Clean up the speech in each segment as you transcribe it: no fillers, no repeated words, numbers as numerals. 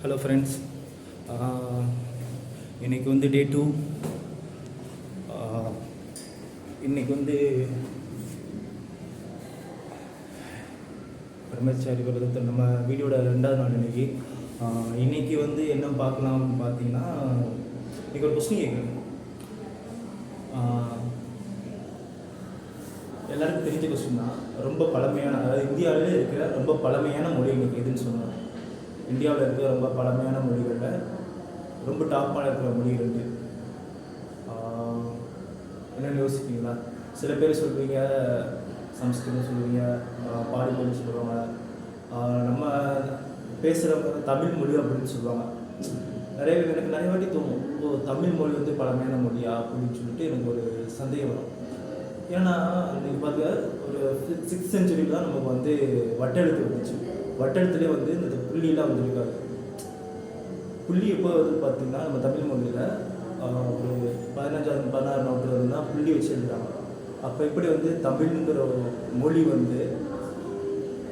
Hello friends, இன்றைக்கி வந்து டே 2. இன்றைக்கி வந்து பிரம்மச்சாரி விரதத்தை நம்ம வீடியோட 2வது நாள். இன்றைக்கி வந்து என்ன பார்க்கலாம்னு பார்த்தீங்கன்னா, இன்றைக்கி ஒரு கொஸ்டின் கேட்குறேன். எல்லாருக்கும் தெரிஞ்ச கொஸ்டின் தான். ரொம்ப பழமையான, அதாவது இந்தியாவிலே இருக்கிற ரொம்ப பழமையான மொழி இன்றைக்கி எதுன்னு சொன்னோம். இந்தியாவில் இருக்கிற ரொம்ப பழமையான மொழிகளில் ரொம்ப டாப்பாக இருக்கிற மொழி 2. என்னென்னு யோசிப்பீங்களா? சில பேர் சொல்லுவீங்க சம்ஸ்கிருதம் சொல்லுவீங்க, பாலி மொழி சொல்லுவாங்க, நம்ம பேசுகிற தமிழ் மொழி அப்படின்னு சொல்லுவாங்க. எனக்கு நிறைய வாட்டி தோணும், தமிழ் மொழி வந்து பழமையான மொழியா அப்படின்னு சொல்லிட்டு எனக்கு ஒரு சந்தேகம் வரும். ஏன்னா நீங்கள் பார்த்து ஒரு 6th century தான் நமக்கு வந்து வட்டெழுத்து வந்துச்சு. வட்டெழுத்துலேயே வந்து இந்த புள்ளியெலாம் வந்துருக்காது. புள்ளி எப்போ வந்து பார்த்திங்கன்னா நம்ம தமிழ் மொழியில் ஒரு 15ஆம் 16ஆம் நூற்றாண்டு தான் புள்ளி வச்சு எழுதுறாங்க. அப்போ எப்படி வந்து தமிழ்ங்கிற மொழி வந்து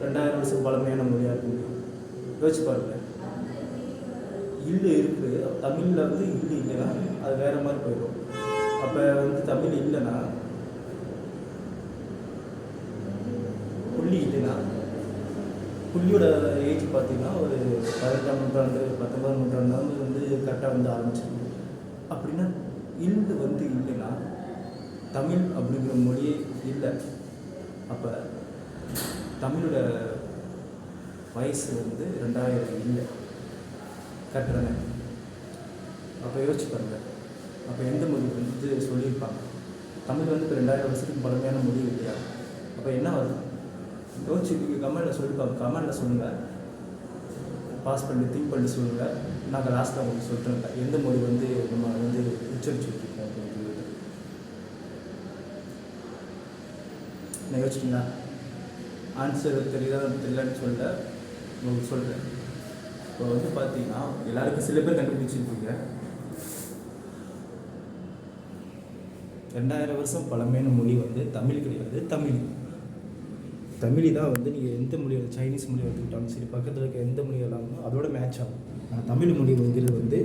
2000 வருஷம் பழமையான மொழியாக இருக்குது யோசிச்சு பாருங்க. இல்லு இருக்குது, தமிழில் வந்து இல்லு இல்லைன்னா அது வேறு மாதிரி போயிடும். அப்போ வந்து தமிழ் இல்லைன்னா, புள்ளி இல்லைன்னா, புள்ளியோட ஏஜ் பார்த்திங்கன்னா ஒரு 18ஆம் நூற்றாண்டு 19ஆம் நூற்றாண்டு வந்து கரெக்டாக வந்து ஆரம்பிச்சிருக்கு. அப்படின்னா இல்லு வந்து இல்லைன்னா தமிழ் அப்படிங்கிற மொழியே இல்லை. அப்போ தமிழோட வயசு வந்து 2000 இல்லை, கரெக்டு தானே? அப்போ யோசிச்சு பாருங்கள். அப்போ எந்த மொழி வந்து சொல்லியிருப்பாங்க? தமிழ் வந்து இப்போ 2000 வருஷத்துக்கு பழமையான மொழி இல்லையா? அப்போ என்ன வருது? யோசிச்சு கமெண்டில் சொல்லியிருப்பாங்க. கமெண்டில் சொல்லுங்கள், பாஸ் பண்ணி திங்க் பண்ணி சொல்லுங்கள். நாங்கள் லாஸ்ட்டாக உங்களுக்கு சொல்லிட்டோம் எந்த மொழி வந்து நம்ம வந்து உச்சரிச்சுட்ருக்கோம் அப்படின்னு சொல்லிட்டு. நான் யோசிச்சிங்களா? ஆன்சர் தெரியலன்னு சொல்ல உங்களுக்கு சொல்கிறேன். இப்போ வந்து பார்த்தீங்கன்னா எல்லாருக்கும் சில பேர் கண்டுபிடிச்சிருப்பீங்க, 2000 வருஷம் பழமையான மொழி வந்து தமிழ் கிடையாது, தமிழ் தான் வந்து நீங்கள் எந்த மொழியை, சைனீஸ் மொழி எடுத்துக்கிட்டாலும் சரி, பக்கத்தில் இருக்க எந்த மொழி எல்லாமே அதோட மேட்ச் ஆகும். ஆனால் தமிழ் மொழிங்கிறது வந்து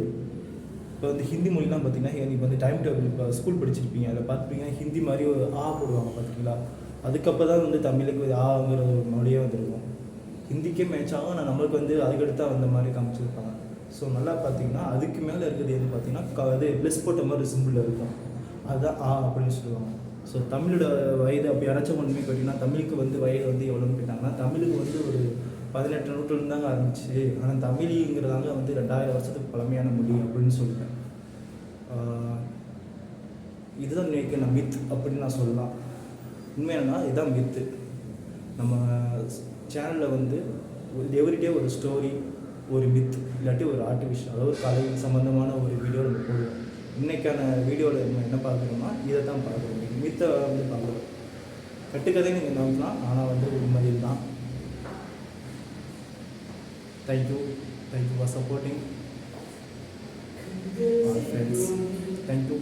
இப்போ வந்து ஹிந்தி மொழிலாம் பார்த்திங்கன்னா, இப்போ வந்து டைம் டேபிள் இப்போ ஸ்கூல் படிச்சிருப்பீங்க, அதில் பார்த்துப்பீங்கன்னா ஹிந்தி மாதிரி ஒரு ஆ போடுவாங்க பார்த்துருக்கீங்களா? அதுக்கப்புறம் தான் வந்து தமிழுக்கு ஆங்கிற ஒரு மொழியே வந்துருக்கும். ஹிந்திக்கே மேட்ச் ஆகும், ஆனால் நம்மளுக்கு வந்து அதுக்கடுத்து அந்த மாதிரி காமிச்சிருப்பாங்க. ஸோ நல்லா பார்த்தீங்கன்னா அதுக்கு மேலே இருக்கிறது எது பார்த்தீங்கன்னா அது ப்ளஸ் போட்ட மாதிரி சிம்பிள் இருக்கும், அதுதான் ஆ அப்படின்னு சொல்லுவாங்க. ஸோ தமிழோட வயது அப்போ யாராச்சும் ஒன்றுமே கேட்டிங்கன்னா தமிழுக்கு வந்து வயது வந்து எவ்வளோன்னு கேட்டாங்கன்னா, தமிழுக்கு வந்து ஒரு 18 நூற்றாண்டு தாங்க ஆரம்பிச்சு. ஆனால் தமிழுங்கிறதாங்க வந்து 2000 வருஷத்துக்கு பழமையான மொழி அப்படின்னு சொல்லிட்டேன். இதுதான் நினைக்க நான் மித் அப்படின்னு நான் சொல்லலாம். உண்மையானா இதுதான் மித்து. நம்ம சேனலில் வந்து எவ்ரிடே ஒரு ஸ்டோரி, ஒரு மித், இல்லாட்டி ஒரு ஆர்டிஃபிஷியல், அதாவது கலை சம்மந்தமான ஒரு வீடியோ நம்ம போடுவோம். இன்றைக்கான வீடியோவில் நம்ம என்ன பார்க்குறோம்னா இதை தான் பார்க்குறோம். மித்தை வந்து பார்க்குறோம். கட்டுக்கதைன்னு நீங்கள் நம்பலாம், ஆனால் வந்து உண்மையில் தான். Thank you for supporting friends. Thank you.